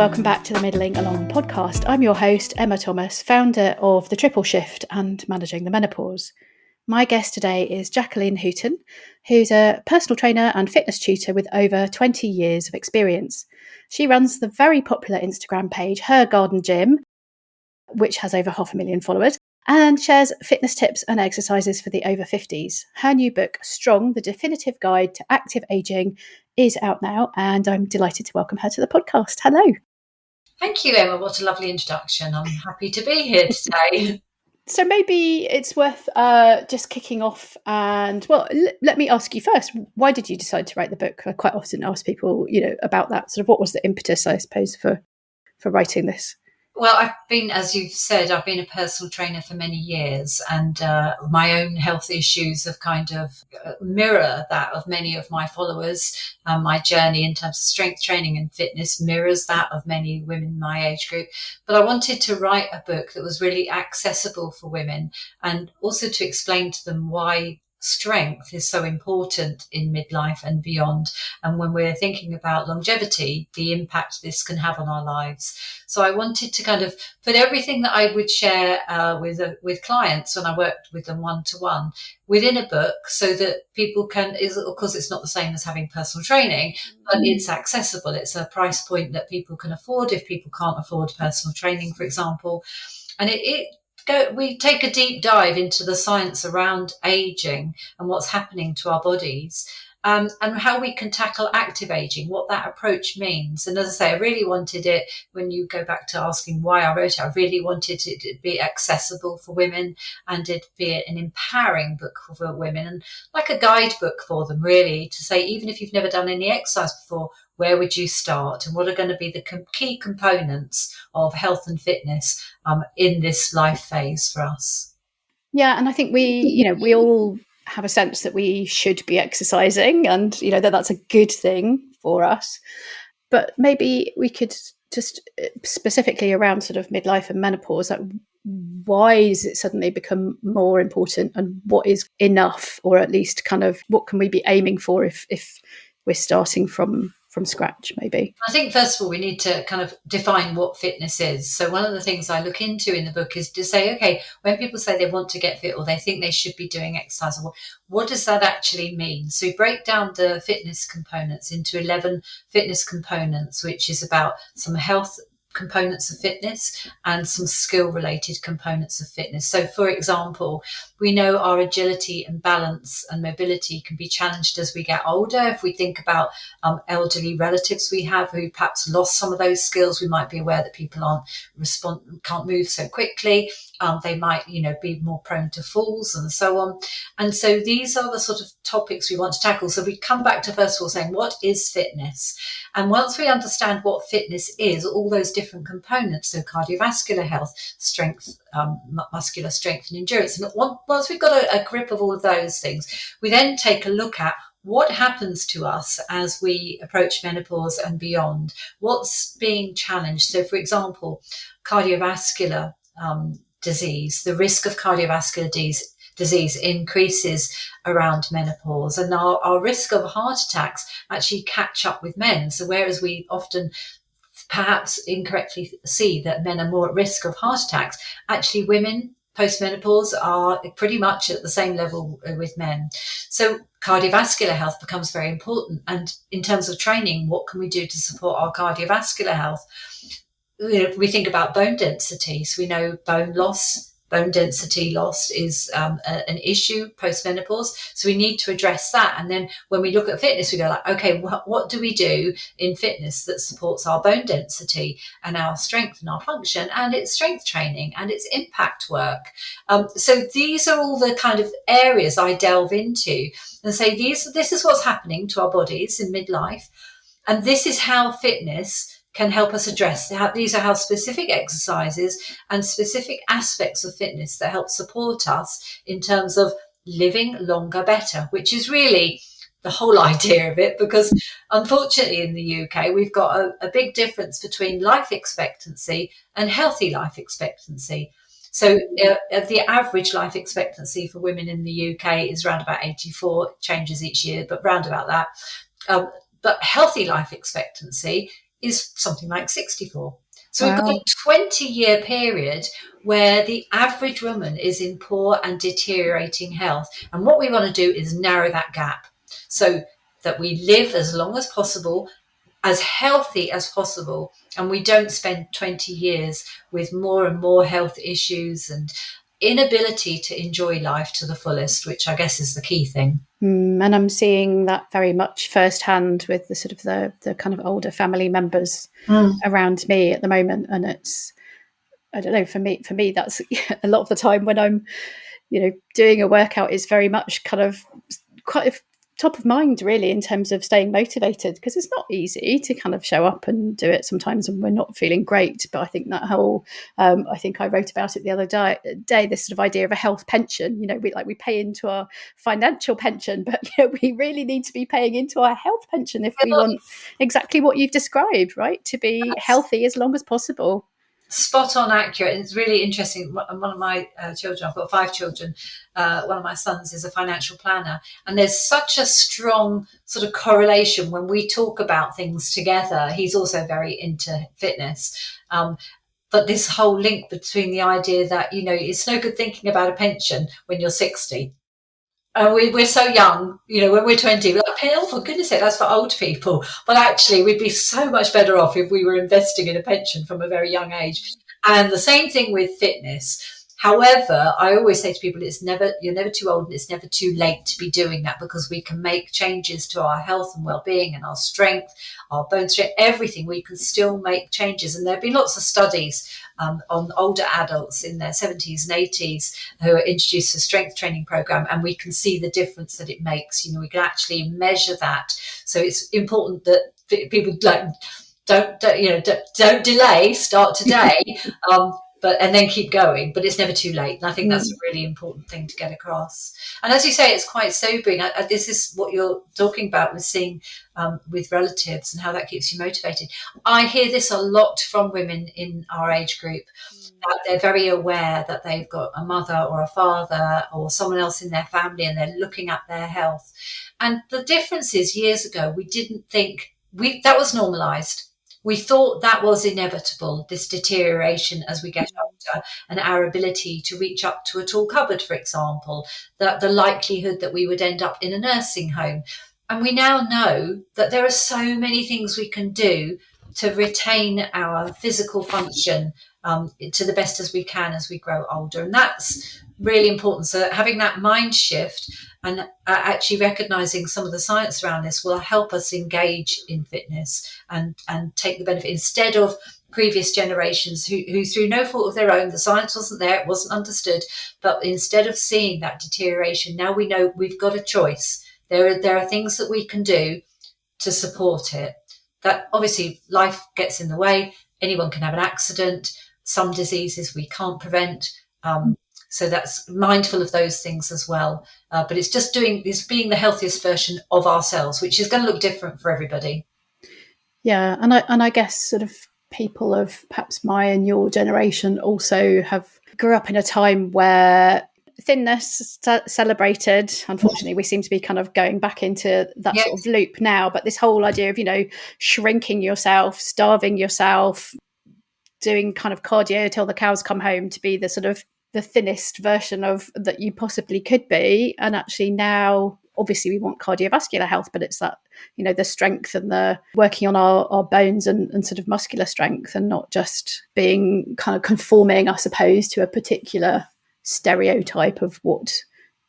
welcome back to the Middling Along podcast. I'm your host, Emma Thomas, founder of The Triple Shift and Managing the Menopause. My guest today is Jacqueline Hooton, who's a personal trainer and fitness tutor with over 20 years of experience. She runs the very popular Instagram page, Her Garden Gym, which has over 500,000 followers, and shares fitness tips and exercises for the over 50s. Her new book, Strong, The Definitive Guide to Active Aging, is out now, and I'm delighted to welcome her to the podcast. Hello. Thank you, Emma. What a lovely introduction. I'm happy to be here today. So maybe it's worth just kicking off and, let me ask you first, why did you decide to write the book? I quite often ask people, about that, sort of what was the impetus, I suppose, for writing this? Well, as you've said, I've been a personal trainer for many years, and my own health issues have kind of mirror that of many of my followers. My journey in terms of strength training and fitness mirrors that of many women in my age group. But I wanted to write a book that was really accessible for women, and also to explain to them why strength is so important in midlife and beyond. And when we're thinking about longevity, the impact this can have on our lives. So I wanted to kind of put everything that I would share with clients when I worked with them one-to-one within a book, so that people can, of course, it's not the same as having personal training, but it's accessible. It's a price point that people can afford if people can't afford personal training, for example. And we take a deep dive into the science around aging and what's happening to our bodies, and how we can tackle active aging, what that approach means. And as I say, I really wanted it, when you go back to asking why I wrote it, I really wanted it to be accessible for women, and it be an empowering book for women, and like a guidebook for them, really, to say, even if you've never done any exercise before, where would you start, and what are going to be the key components of health and fitness in this life phase for us? Yeah, and I think we all have a sense that we should be exercising, and that that's a good thing for us. But maybe we could just specifically around sort of midlife and menopause, like, why is it suddenly become more important, and what is enough, or at least kind of what can we be aiming for if we're starting from scratch, maybe? I think, first of all, we need to kind of define what fitness is. So one of the things I look into in the book is to say, okay, when people say they want to get fit or they think they should be doing exercise, what does that actually mean? So we break down the fitness components into 11 fitness components, which is about some health components of fitness and some skill related components of fitness. So for example, we know our agility and balance and mobility can be challenged as we get older. If we think about elderly relatives we have who perhaps lost some of those skills, we might be aware that people can't move so quickly. They might, be more prone to falls and so on. And so these are the sort of topics we want to tackle. So we come back to, first of all, saying, what is fitness? And once we understand what fitness is, all those different components, so cardiovascular health, strength, muscular strength and endurance. And once we've got a grip of all of those things, we then take a look at what happens to us as we approach menopause and beyond. What's being challenged? So, for example, cardiovascular disease, the risk of cardiovascular disease increases around menopause, and our risk of heart attacks actually catch up with men. So whereas we often perhaps incorrectly see that men are more at risk of heart attacks, actually women post-menopause are pretty much at the same level with men. So cardiovascular health becomes very important. And in terms of training, what can we do to support our cardiovascular health? We think about bone density. So we know bone density loss is an issue post-menopause. So we need to address that. And then when we look at fitness, we go like, okay, what do we do in fitness that supports our bone density and our strength and our function? And it's strength training and it's impact work. So these are all the kind of areas I delve into and say, this is what's happening to our bodies in midlife. And this is how fitness can help us address these are how specific exercises and specific aspects of fitness that help support us in terms of living longer better, which is really the whole idea of it, because unfortunately in the UK we've got a big difference between life expectancy and healthy life expectancy. So the average life expectancy for women in the UK is around about 84, it changes each year, but round about that. But healthy life expectancy is something like 64. So we've got Wow. a 20-year period where the average woman is in poor and deteriorating health. And what we want to do is narrow that gap so that we live as long as possible, as healthy as possible, and we don't spend 20 years with more and more health issues and inability to enjoy life to the fullest, which I guess is the key thing. And I'm seeing that very much firsthand with the sort of the kind of older family members around me at the moment. And it's, I don't know, for me, that's a lot of the time when I'm, doing a workout is very much kind of quite top of mind, really, in terms of staying motivated, because it's not easy to kind of show up and do it sometimes when we're not feeling great. But I think that whole, I think I wrote about it the other day, this sort of idea of a health pension. We pay into our financial pension, but we really need to be paying into our health pension if we want exactly what you've described, right? To be healthy as long as possible. Spot on accurate. And it's really interesting. One of my children, I've got 5 children, one of my sons is a financial planner, and there's such a strong sort of correlation when we talk about things together. He's also very into fitness, but this whole link between the idea that it's no good thinking about a pension when you're 60. We're so young, when we're 20, we're like, oh, for goodness sake, that's for old people. But actually, we'd be so much better off if we were investing in a pension from a very young age. And the same thing with fitness. However, I always say to people, you're never too old and it's never too late to be doing that, because we can make changes to our health and well-being and our strength, our bone strength, everything. We can still make changes. And there have been lots of studies on older adults in their 70s and 80s who are introduced to a strength training program, and we can see the difference that it makes. We can actually measure that. So it's important that people don't delay, start today. And then keep going, but it's never too late. And I think that's a really important thing to get across. And as you say, it's quite sobering. This is what you're talking about with seeing with relatives and how that keeps you motivated. I hear this a lot from women in our age group, that they're very aware that they've got a mother or a father or someone else in their family, and they're looking at their health. And the difference is, years ago, we didn't think that was normalized. We thought that was inevitable, this deterioration as we get older, and our ability to reach up to a tall cupboard, for example, the likelihood that we would end up in a nursing home. And we now know that there are so many things we can do to retain our physical function to the best as we can as we grow older. And that's really important. So having that mind shift and actually recognizing some of the science around this will help us engage in fitness and take the benefit, instead of previous generations who through no fault of their own, the science wasn't there, it wasn't understood, but instead of seeing that deterioration, now we know we've got a choice. There are things that we can do to support it. That obviously life gets in the way. Anyone can have an accident. Some diseases we can't prevent. So that's mindful of those things as well. But it's just being the healthiest version of ourselves, which is going to look different for everybody. Yeah, and I guess sort of people of perhaps my and your generation also grew up in a time where thinness celebrated. Unfortunately, we seem to be kind of going back into that sort of loop now. But this whole idea of shrinking yourself, starving yourself, doing kind of cardio till the cows come home to be the sort of the thinnest version of that you possibly could be. And actually now, obviously we want cardiovascular health, but it's that, the strength and the working on our bones and sort of muscular strength, and not just being kind of conforming, I suppose, to a particular stereotype of what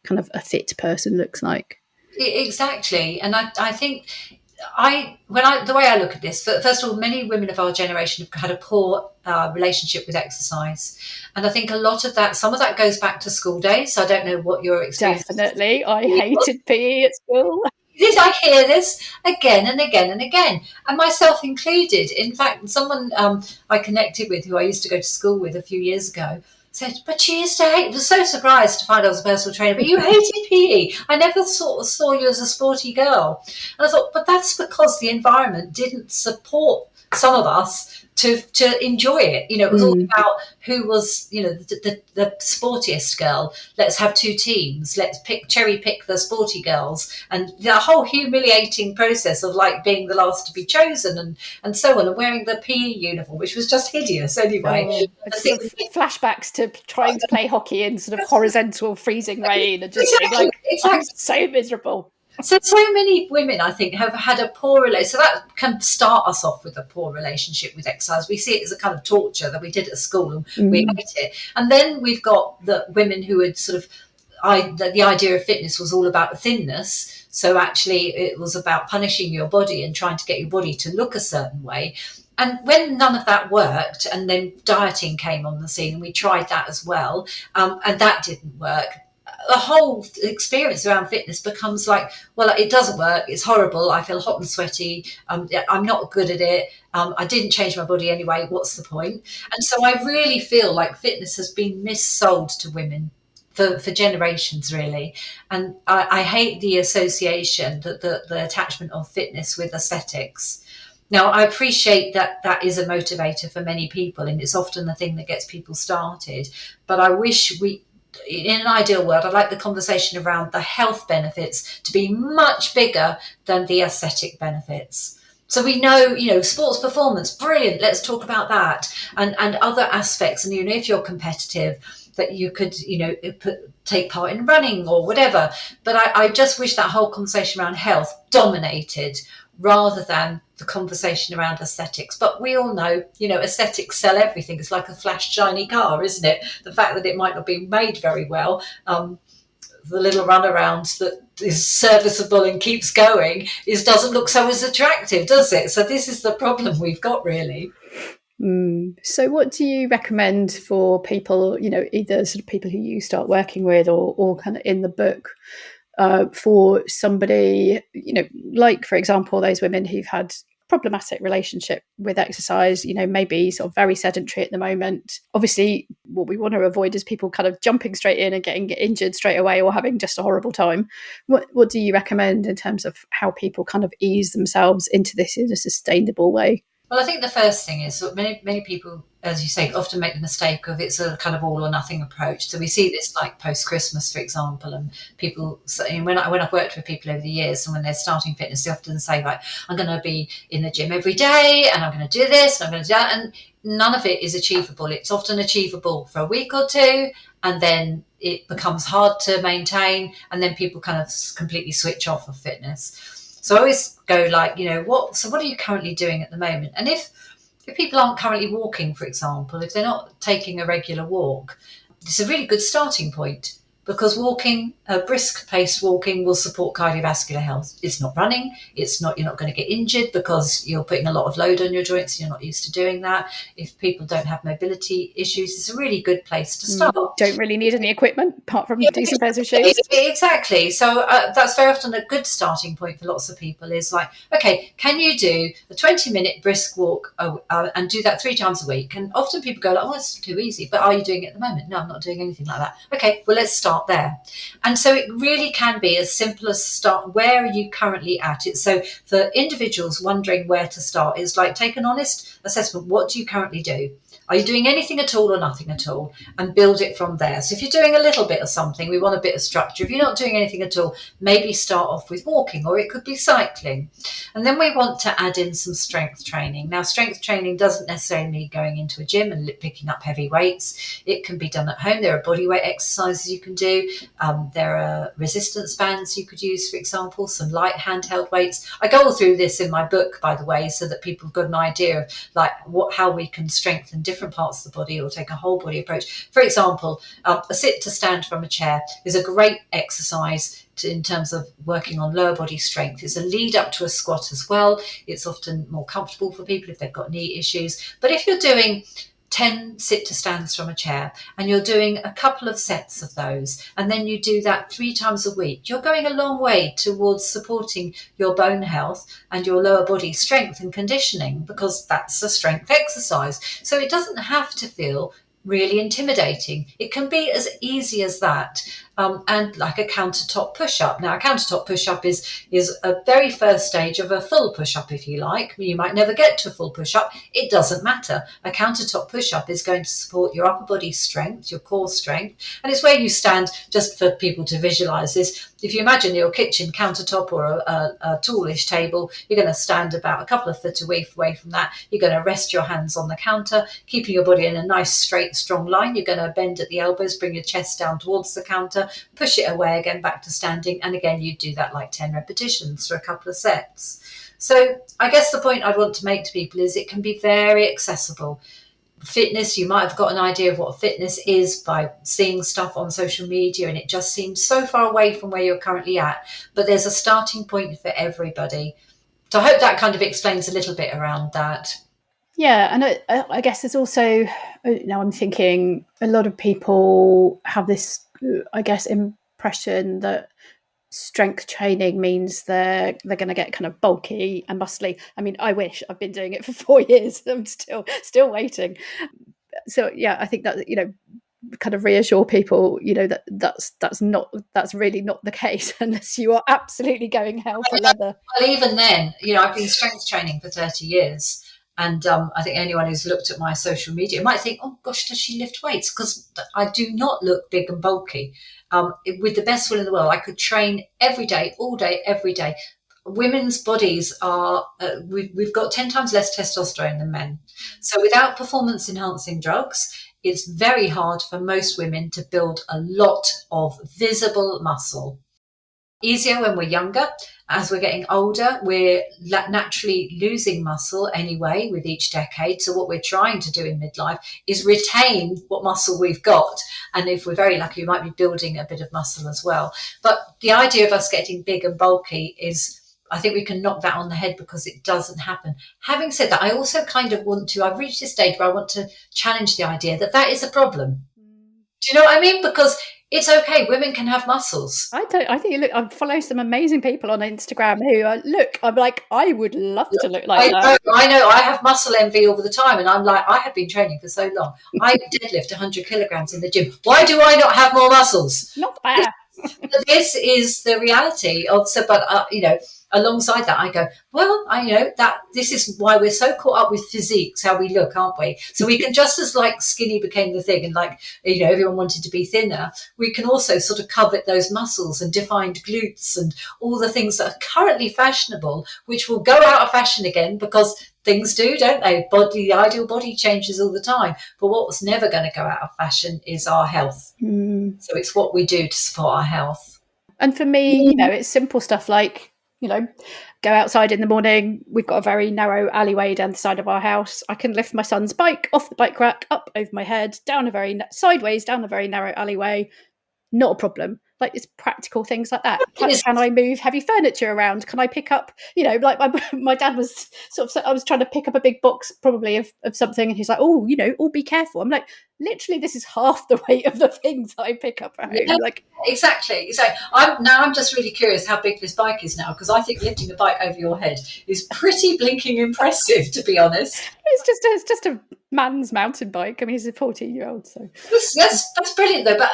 kind of a fit person looks like. Exactly. And I think the way I look at this, first of all, many women of our generation have had a poor relationship with exercise, and I think some of that goes back to school days. So I don't know what your experience. Definitely, I hated PE at school. I hear this again and again and again, and myself included. In fact, someone I connected with, who I used to go to school with a few years ago, said, but you used to hate, was so surprised to find I was a personal trainer, but you hated PE. I never saw you as a sporty girl. And I thought, but that's because the environment didn't support some of us to enjoy it. It was all about who was, the sportiest girl. Let's have two teams. Let's cherry pick the sporty girls, and the whole humiliating process of like being the last to be chosen, and so on, and wearing the PE uniform, which was just hideous anyway. Sort of flashbacks to trying to play hockey in sort of horizontal freezing rain and just being like, I'm so miserable. So many women, I think, have had a poor relationship. So that can start us off with a poor relationship with exercise. We see it as a kind of torture that we did at school and we hate it. And then we've got the women who had sort of, the idea of fitness was all about thinness. So actually it was about punishing your body and trying to get your body to look a certain way. And when none of that worked, and then dieting came on the scene, and we tried that as well, and that didn't work, the whole experience around fitness becomes like, well, it doesn't work. It's horrible. I feel hot and sweaty. I'm not good at it. I didn't change my body anyway. What's the point? And so I really feel like fitness has been missold to women for generations, really. And I hate the association, the attachment of fitness with aesthetics. Now, I appreciate that is a motivator for many people, and it's often the thing that gets people started. But I wish in an ideal world, I'd like the conversation around the health benefits to be much bigger than the aesthetic benefits. So we know, sports performance, brilliant. Let's talk about that, and other aspects. And if you're competitive, that you could, take part in running or whatever. But I just wish that whole conversation around health dominated rather than the conversation around aesthetics. But we all know, aesthetics sell everything. It's like a flash shiny car, isn't it? The fact that it might not be made very well, the little runaround that is serviceable and keeps going doesn't look so as attractive, does it? So this is the problem we've got, really. So what do you recommend for people, either sort of people who you start working with or kind of in the book, for somebody, like, for example, those women who've had problematic relationship with exercise, maybe sort of very sedentary at the moment. Obviously, what we want to avoid is people kind of jumping straight in and getting injured straight away or having just a horrible time. What do you recommend in terms of how people kind of ease themselves into this in a sustainable way? Well, I think the first thing is many people, as you say, often make the mistake of it's a kind of all or nothing approach. So we see this like post-Christmas, for example, and people, when I've worked with people over the years, and when they're starting fitness, they often say, like, I'm going to be in the gym every day and I'm going to do this and I'm going to do that. And none of it is achievable. It's often achievable for a week or two, and then it becomes hard to maintain, and then people kind of completely switch off of fitness. So I always go like, what are you currently doing at the moment? And if people aren't currently walking, for example, if they're not taking a regular walk, it's a really good starting point, because walking, brisk paced walking, will support cardiovascular health. It's not running. You're not going to get injured because you're putting a lot of load on your joints and you're not used to doing that. If people don't have mobility issues, it's a really good place to start. Don't really need any equipment apart from decent pairs of shoes. Exactly. So that's very often a good starting point for lots of people, is like, okay, can you do a 20-minute brisk walk and do that 3 times a week? And often people go like, oh, it's too easy. But are you doing it at the moment? No, I'm not doing anything like that. Okay, well, let's start there. And so it really can be as simple as start, where are you currently at it? So for individuals wondering where to start, is like, take an honest assessment. What do you currently do? Are you doing anything at all or nothing at all? And build it from there. So if you're doing a little bit of something, we want a bit of structure. If you're not doing anything at all, maybe start off with walking, or it could be cycling. And then we want to add in some strength training. Now, strength training doesn't necessarily mean going into a gym and picking up heavy weights. It can be done at home. There are body weight exercises you can do. There are resistance bands you could use, for example, some light handheld weights. I go all through this in my book, by the way, so that people have got an idea of like how we can strengthen different parts of the body or take a whole body approach. For example, a sit to stand from a chair is a great exercise in terms of working on lower body strength. It's a lead up to a squat as well. It's often more comfortable for people if they've got knee issues. But if you're doing 10 sit to stands from a chair and you're doing a couple of sets of those, and then you do that 3 times a week, you're going a long way towards supporting your bone health and your lower body strength and conditioning, because that's a strength exercise. So it doesn't have to feel really intimidating. It can be as easy as that. and like a countertop push-up. Now, a countertop push-up is a very first stage of a full push-up, if you like. You might never get to a full push-up. It doesn't matter. A countertop push-up is going to support your upper body strength, your core strength, and it's where you stand. Just for people to visualize this, if you imagine your kitchen countertop or a toolish table, you're going to stand about a couple of foot away from that. You're going to rest your hands on the counter, keeping your body in a nice, straight, strong line. You're going to bend at the elbows, bring your chest down towards the counter, push it away again back to standing. And again, you do that like 10 repetitions for a couple of sets. So I guess the point I want to make to people is it can be very accessible. Fitness, you might have got an idea of what fitness is by seeing stuff on social media, and it just seems so far away from where you're currently at. But there's a starting point for everybody. So I hope that kind of explains a little bit around that. Yeah, and I guess there's also, now I'm thinking, a lot of people have this, I guess, impression that strength training means they're going to get kind of bulky and muscly. I mean, I wish. I've been doing it for 4 years. I'm still waiting. So yeah, I think that, kind of reassure people, that's really not the case unless you are absolutely going hell for leather. Well, even then, I've been strength training for 30 years. And I think anyone who's looked at my social media might think, oh, gosh, does she lift weights? Because I do not look big and bulky. With the best will in the world, I could train every day, all day, every day. Women's bodies are, we've got 10 times less testosterone than men. So without performance enhancing drugs, it's very hard for most women to build a lot of visible muscle. Easier when we're younger. As we're getting older, we're naturally losing muscle anyway with each decade. So what we're trying to do in midlife is retain what muscle we've got. And if we're very lucky, we might be building a bit of muscle as well. But the idea of us getting big and bulky is, I think we can knock that on the head because it doesn't happen. Having said that, I also kind of I've reached this stage where I want to challenge the idea that is a problem. Do you know what I mean? Because it's okay. Women can have muscles. I think I follow some amazing people on Instagram who I'm like, I would love to look like that. I know. I have muscle envy all the time. And I'm like, I have been training for so long. I deadlift 100 kilograms in the gym. Why do I not have more muscles? Not bad. This is the reality of, alongside that, I go, well, I know that this is why we're so caught up with physiques, how we look, aren't we? So we can, just as like skinny became the thing and everyone wanted to be thinner, we can also sort of covet those muscles and defined glutes and all the things that are currently fashionable, which will go out of fashion again because things do, don't they? The ideal body changes all the time. But what's never going to go out of fashion is our health. So it's what we do to support our health. And for me, it's simple stuff like, go outside in the morning. We've got a very narrow alleyway down the side of our house. I can lift my son's bike off the bike rack, up over my head, sideways down a very narrow alleyway. Not a problem. Like, it's practical things like that. Can I move heavy furniture around? Can I pick up, like my dad was I was trying to pick up a big box probably of something, and he's like, oh, be careful. I'm like, literally, this is half the weight of the things that I pick up at home. Yeah, exactly. So I'm just really curious how big this bike is now, because I think lifting a bike over your head is pretty blinking impressive, to be honest. It's just a man's mountain bike. I mean, he's a 14-year-old, so that's brilliant though. But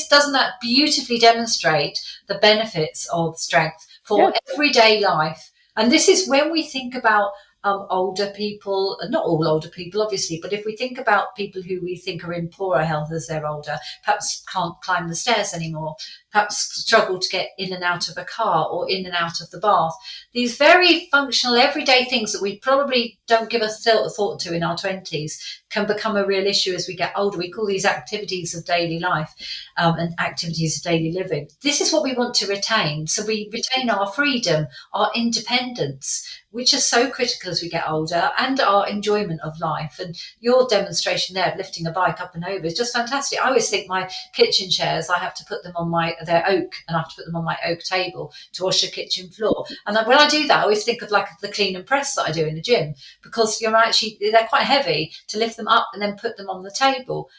doesn't that beautifully demonstrate the benefits of strength for everyday life? And this is when we think about older people, not all older people, obviously, but if we think about people who we think are in poorer health as they're older, perhaps can't climb the stairs anymore, perhaps struggle to get in and out of a car or in and out of the bath. These very functional everyday things that we probably don't give a thought to in our 20s can become a real issue as we get older. We call these activities of daily life and activities of daily living. This is what we want to retain. So we retain our freedom, our independence, which is so critical as we get older, and our enjoyment of life. And your demonstration there of lifting a bike up and over is just fantastic. I always think my kitchen chairs, I have to put them on they're oak, and I have to put them on my oak table to wash the kitchen floor. And when I do that, I always think of like the clean and press that I do in the gym, because they're quite heavy to lift them up and then put them on the table.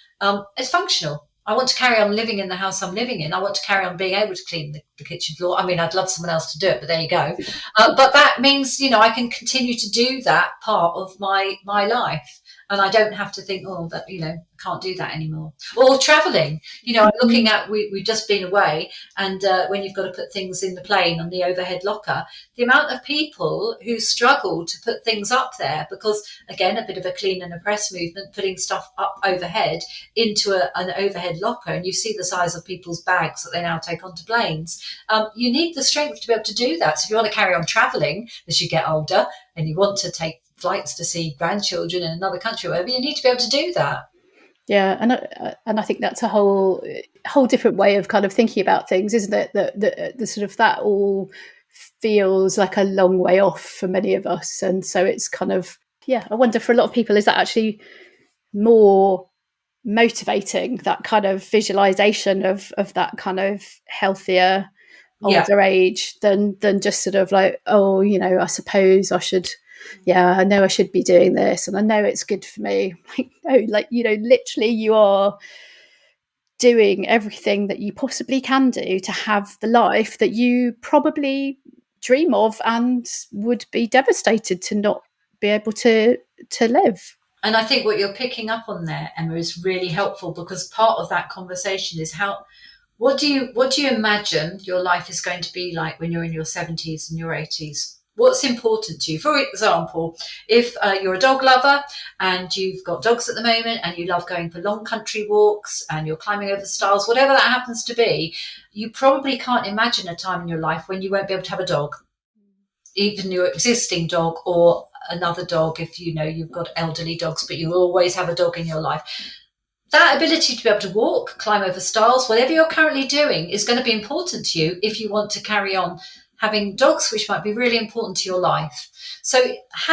It's functional. I want to carry on living in the house I'm living in. I want to carry on being able to clean the kitchen floor. I mean, I'd love someone else to do it, but there you go. But that means, I can continue to do that part of my life. and I don't have to think, oh, that, can't do that anymore. Or traveling, I'm looking at, we've just been away, and when you've got to put things in the plane on the overhead locker, the amount of people who struggle to put things up there because, again, a bit of a clean and a press movement, putting stuff up overhead into an overhead locker, and you see the size of people's bags that they now take onto planes. You need the strength to be able to do that. So if you want to carry on traveling as you get older and you want to take flights to see grandchildren in another country or whatever, you need to be able to do that. Yeah, and I think that's a whole different way of kind of thinking about things, isn't it? The sort of that all feels like a long way off for many of us, and so it's kind of, yeah, I wonder for a lot of people, is that actually more motivating, that kind of visualization of that kind of healthier older age than just sort of like, oh, I suppose I should, I know I should be doing this and I know it's good for me. Like, no, like, literally you are doing everything that you possibly can do to have the life that you probably dream of and would be devastated to not be able to live. And I think what you're picking up on there, Emma, is really helpful, because part of that conversation is what do you imagine your life is going to be like when you're in your 70s and your 80s? What's important to you? For example, if you're a dog lover and you've got dogs at the moment and you love going for long country walks and you're climbing over stiles, whatever that happens to be, you probably can't imagine a time in your life when you won't be able to have a dog, even your existing dog or another dog. If you've got elderly dogs, but you'll always have a dog in your life. That ability to be able to walk, climb over stiles, whatever you're currently doing is going to be important to you if you want to carry on having dogs, which might be really important to your life. So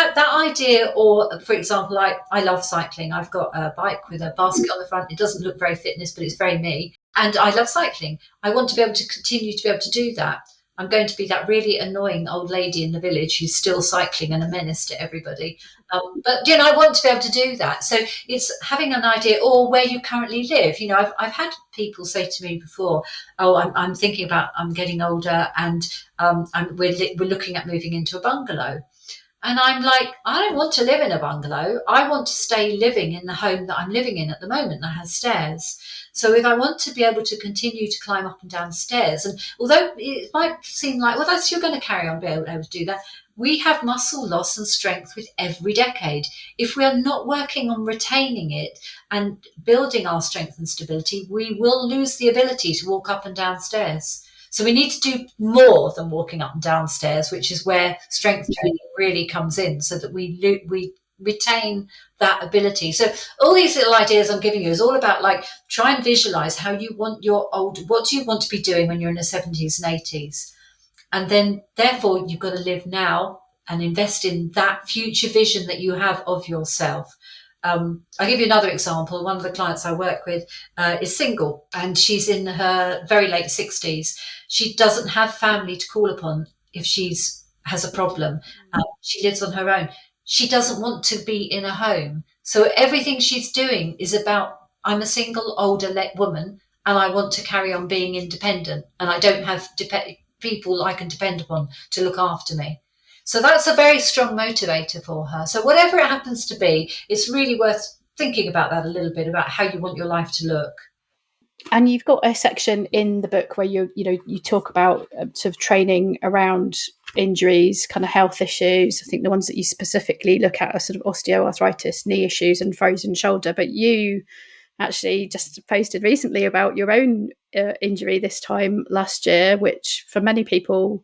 that idea, or for example, I love cycling. I've got a bike with a basket on the front. It doesn't look very fitness, but it's very me. And I love cycling. I want to be able to continue to be able to do that. I'm going to be that really annoying old lady in the village who's still cycling and a menace to everybody. But I want to be able to do that. So it's having an idea, or where you currently live. I've had people say to me before, "Oh, I'm thinking about, I'm getting older, and we're looking at moving into a bungalow." And I'm like, I don't want to live in a bungalow. I want to stay living in the home that I'm living in at the moment that has stairs. So if I want to be able to continue to climb up and down stairs, and although it might seem like, well, you're going to carry on being able to do that, we have muscle loss and strength with every decade. If we are not working on retaining it and building our strength and stability, we will lose the ability to walk up and down stairs. So we need to do more than walking up and down stairs, which is where strength training really comes in, so that we retain that ability. So all these little ideas I'm giving you is all about, like, try and visualize how you want what do you want to be doing when you're in the 70s and 80s? And then therefore you've got to live now and invest in that future vision that you have of yourself. I'll give you another example. One of the clients I work with is single, and she's in her very late 60s. She doesn't have family to call upon if has a problem. She lives on her own. She doesn't want to be in a home. So everything she's doing is about, I'm a single older woman and I want to carry on being independent, and I don't have people I can depend upon to look after me. So that's a very strong motivator for her. So whatever it happens to be, it's really worth thinking about that a little bit, about how you want your life to look. And you've got a section in the book where you talk about sort of training around injuries, kind of health issues. I think the ones that you specifically look at are sort of osteoarthritis, knee issues, and frozen shoulder. But you actually just posted recently about your own injury this time last year, which for many people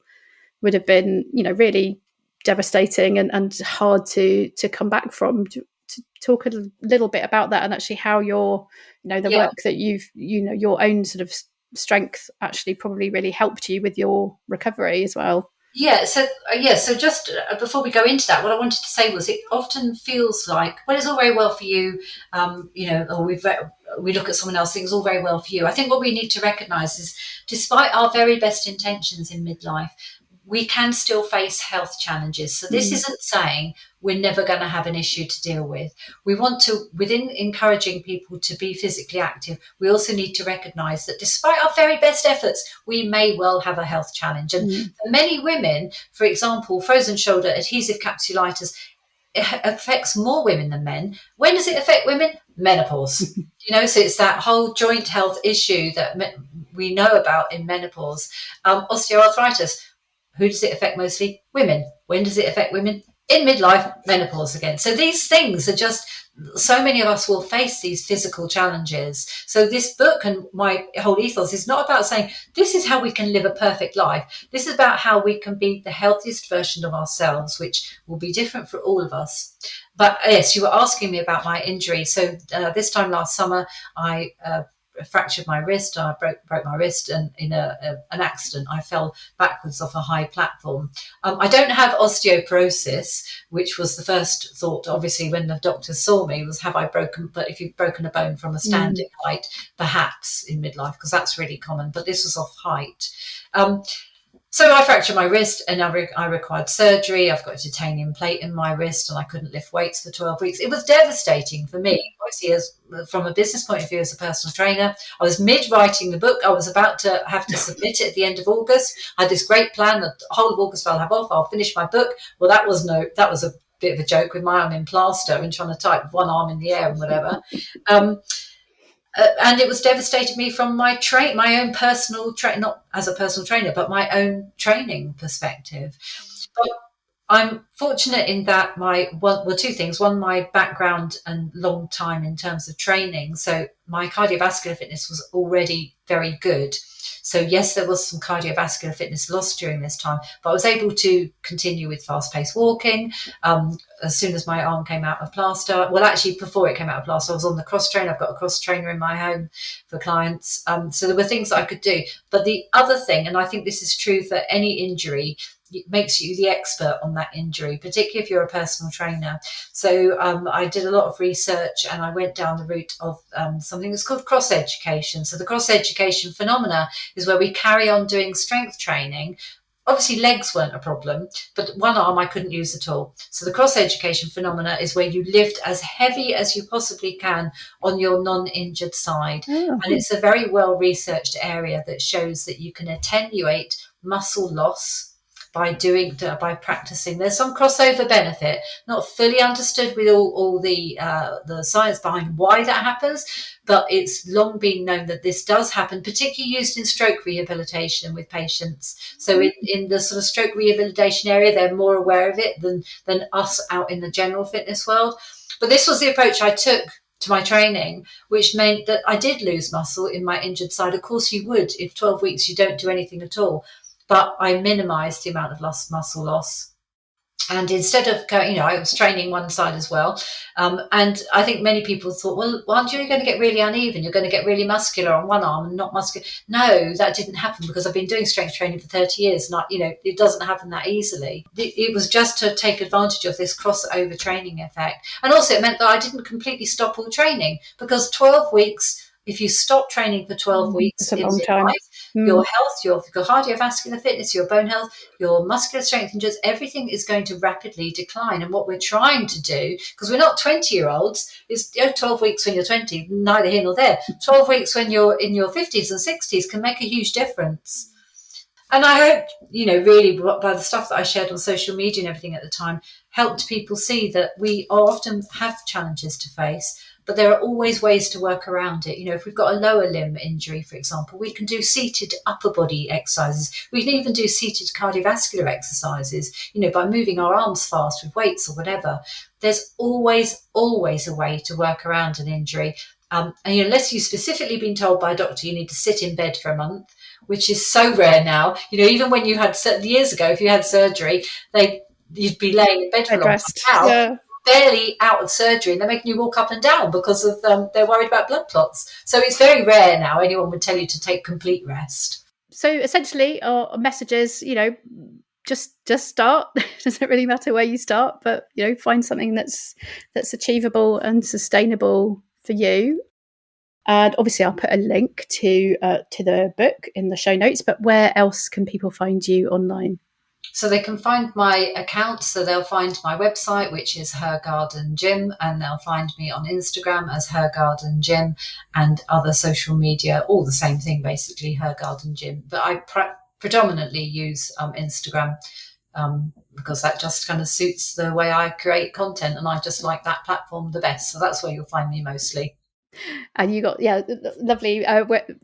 would have been, really devastating and hard to come back from. To talk a little bit about that, and actually how your work that you've your own sort of strength actually probably really helped you with your recovery as well. So just before we go into that, what I wanted to say was, it often feels like, well, it's all very well for you, or we look at someone else, things all very well for you. I think what we need to recognise is, despite our very best intentions in midlife, we can still face health challenges. So this isn't saying we're never going to have an issue to deal with. We want to, within encouraging people to be physically active, we also need to recognise that despite our very best efforts, we may well have a health challenge. And for many women, for example, frozen shoulder, adhesive capsulitis, it affects more women than men. When does it affect women? Menopause. So it's that whole joint health issue that we know about in menopause. Osteoarthritis. Who does it affect mostly? Women. When does it affect women? In midlife, menopause again. So these things are just, so many of us will face these physical challenges. So this book and my whole ethos is not about saying this is how we can live a perfect life. This is about how we can be the healthiest version of ourselves, which will be different for all of us. But yes, you were asking me about my injury. So this time last summer, I fractured my wrist. I broke my wrist, and in an accident, I fell backwards off a high platform. I don't have osteoporosis, which was the first thought, obviously, when the doctors saw me, was have I broken? But if you've broken a bone from a standing height, perhaps in midlife, because that's really common. But this was off height. So I fractured my wrist, and I required surgery. I've got a titanium plate in my wrist, and I couldn't lift weights for 12 weeks. It was devastating for me, obviously, from a business point of view, as a personal trainer. I was mid-writing the book. I was about to have to submit it at the end of August. I had this great plan. The whole of August I'll have off. I'll finish my book. Well, that was a bit of a joke, with my arm in plaster and trying to type one arm in the air and whatever. And it was devastating me from my own personal not as a personal trainer, but my own training perspective. But I'm fortunate in that two things. One, my background and long time in terms of training. So my cardiovascular fitness was already very good. So yes, there was some cardiovascular fitness lost during this time, but I was able to continue with fast-paced walking. As soon as my arm came out of plaster, well, actually before it came out of plaster, I was on the cross trainer. I've got a cross trainer in my home for clients. So there were things that I could do. But the other thing, and I think this is true for any injury, it makes you the expert on that injury, particularly if you're a personal trainer. So I did a lot of research, and I went down the route of something that's called cross education. So the cross education phenomena is where we carry on doing strength training. Obviously, legs weren't a problem, but one arm I couldn't use at all. So the cross education phenomena is where you lift as heavy as you possibly can on your non-injured side. And it's a very well researched area that shows that you can attenuate muscle loss by practicing. There's some crossover benefit, not fully understood with all the science behind why that happens, but it's long been known that this does happen, particularly used in stroke rehabilitation with patients. So in the sort of stroke rehabilitation area, they're more aware of it than us out in the general fitness world. But this was the approach I took to my training, which meant that I did lose muscle in my injured side. Of course you would if 12 weeks you don't do anything at all. But I minimised the amount of muscle loss. And instead of, I was training one side as well. And I think many people thought, well, aren't you going to get really uneven? You're going to get really muscular on one arm and not muscular. No, that didn't happen, because I've been doing strength training for 30 years. And it doesn't happen that easily. It was just to take advantage of this crossover training effect. And also it meant that I didn't completely stop all training, because 12 weeks, if you stop training for 12 weeks, it's a long time. Your health, your cardiovascular fitness, your bone health, your muscular strength, and just everything is going to rapidly decline. And what we're trying to do, because we're not 20-year-olds, is 12 weeks when you're 20, neither here nor there. 12 weeks when you're in your 50s and 60s can make a huge difference. And I hope, really by the stuff that I shared on social media and everything at the time, helped people see that we often have challenges to face, but there are always ways to work around it. If we've got a lower limb injury, for example, we can do seated upper body exercises. We can even do seated cardiovascular exercises, by moving our arms fast with weights or whatever. There's always a way to work around an injury. And unless you've specifically been told by a doctor you need to sit in bed for a month, which is so rare now. Even when you had years ago, if you had surgery, you'd be laying in bed for a long time. Now, barely out of surgery, and they're making you walk up and down because of they're worried about blood clots. So it's very rare now anyone would tell you to take complete rest. So essentially our message is, just start. Doesn't really matter where you start, but find something that's achievable and sustainable for you. And obviously I'll put a link to the book in the show notes, but where else can people find you online? So they can find my account. So they'll find my website, which is Her Garden Gym, and they'll find me on Instagram as Her Garden Gym, and other social media, all the same thing, basically, Her Garden Gym. But I predominantly use Instagram because that just kind of suits the way I create content, and I just like that platform the best. So that's where you'll find me mostly. And you got lovely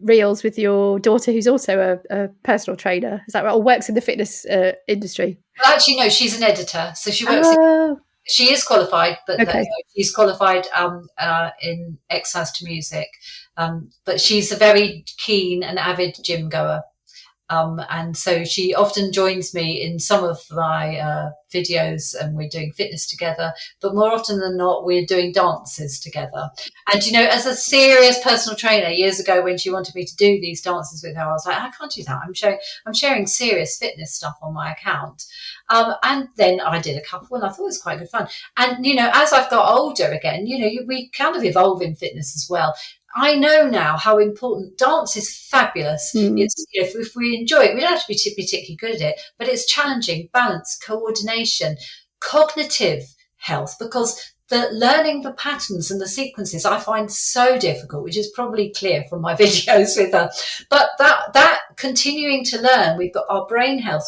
reels with your daughter, who's also a personal trainer. Is that right? Or works in the fitness industry? Well, actually, no, she's an editor, so she works. Oh, She is qualified, but okay. she's qualified in exercise to music. But she's a very keen and avid gym goer. And so she often joins me in some of my videos, and we're doing fitness together. But more often than not, we're doing dances together. And, as a serious personal trainer years ago, when she wanted me to do these dances with her, I was like, I can't do that. I'm sharing serious fitness stuff on my account. And then I did a couple, and I thought it was quite good fun. And, as I've got older again, we kind of evolve in fitness as well. I know now how important dance is. Fabulous. It's if we enjoy it, we don't have to be particularly good at it, but it's challenging, balance, coordination, cognitive health, because the learning the patterns and the sequences I find so difficult, which is probably clear from my videos with her. But that continuing to learn, we've got our brain health.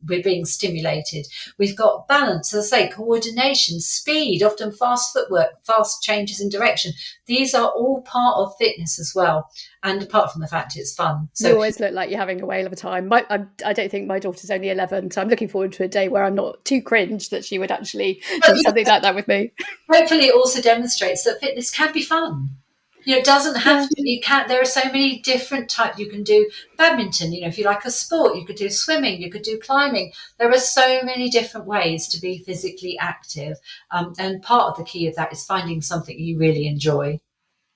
We're being stimulated. We've got balance, as I say, coordination, speed, often fast footwork, fast changes in direction. These are all part of fitness as well. And apart from the fact it's fun. So you always look like you're having a whale of a time. I don't think my daughter's only 11, so I'm looking forward to a day where I'm not too cringe that she would actually do something like that with me. Hopefully it also demonstrates that fitness can be fun. It doesn't have to. You can't. There are so many different types. You can do badminton. If you like a sport, you could do swimming. You could do climbing. There are so many different ways to be physically active, and part of the key of that is finding something you really enjoy.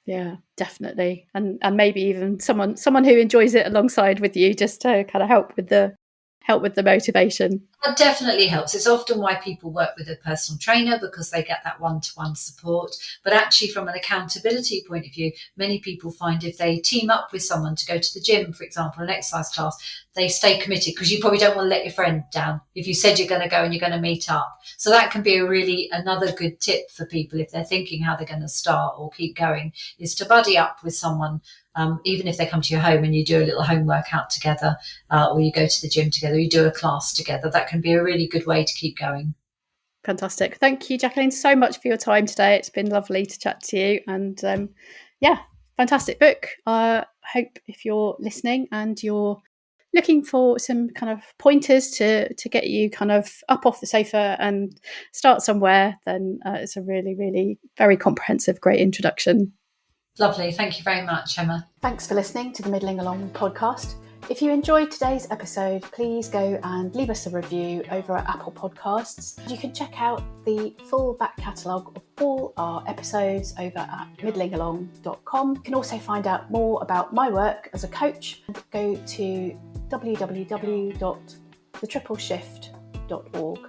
Yeah, definitely, and maybe even someone who enjoys it alongside with you, just to kind of help with the motivation. That definitely helps. It's often why people work with a personal trainer, because they get that one-to-one support. But actually, from an accountability point of view, many people find if they team up with someone to go to the gym, for example, an exercise class, they stay committed, because you probably don't want to let your friend down if you said you're going to go and you're going to meet up. So that can be another good tip for people if they're thinking how they're going to start or keep going, is to buddy up with someone. Even if they come to your home and you do a little home workout together, or you go to the gym together, you do a class together, that can be a really good way to keep going. Fantastic. Thank you, Jacqueline, so much for your time today. It's been lovely to chat to you. And fantastic book. I hope if you're listening and you're looking for some kind of pointers to get you kind of up off the sofa and start somewhere, then it's a really, really very comprehensive, great introduction. Lovely. Thank you very much, Emma. Thanks for listening to the Middling Along podcast. If you enjoyed today's episode, please go and leave us a review over at Apple Podcasts. You can check out the full back catalogue of all our episodes over at middlingalong.com. You can also find out more about my work as a coach. Go to www.thetripleshift.org.